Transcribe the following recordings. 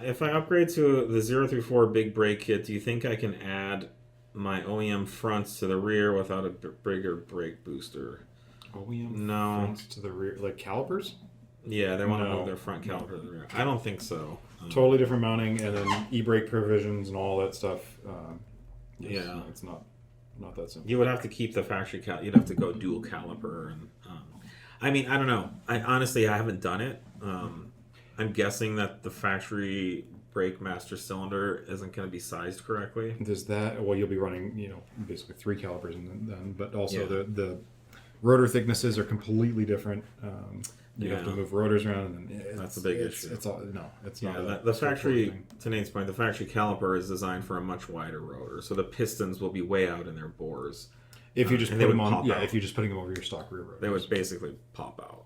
If I upgrade to the 034 big brake kit, do you think I can add my OEM fronts to the rear without a bigger brake booster? OEM No. fronts to the rear, like calipers? Yeah, they want to No. move their front caliper to the rear. I don't think so. Totally different mounting, and then e-brake provisions and all that stuff. Yeah. It's not that simple. You would have to keep the factory you'd have to go dual caliper, and I mean, I don't know. I honestly haven't done it. I'm guessing that the factory brake master cylinder isn't going to be sized correctly. There's that. Well, you'll be running, basically 3 calipers, and then, but also Yeah. the rotor thicknesses are completely different. You have to Yeah. move rotors around, and That's a big issue. It's all no. It's Yeah, not. the factory, to Nate's point, the factory caliper is designed for a much wider rotor, so the pistons will be way out in their bores. If you just and put they them would on, pop yeah. out. If you're just putting them over your stock rear rotors, They would basically pop out.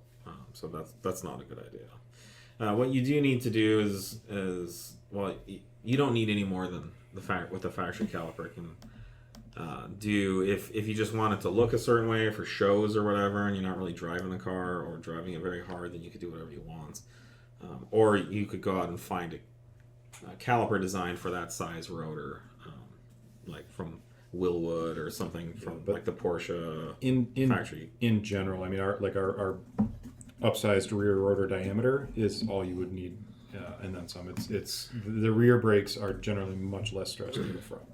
So that's not a good idea. What you do need to do is well, you don't need any more than what the factory caliper can do. If you just want it to look a certain way for shows or whatever, and you're not really driving the car or driving it very hard, then you could do whatever you want. Or you could go out and find a caliper design for that size rotor, like from Willwood or something from like the Porsche factory. In general, I mean, our upsized rear rotor diameter is all you would need, and then some. It's the rear brakes are generally much less stressed than the front.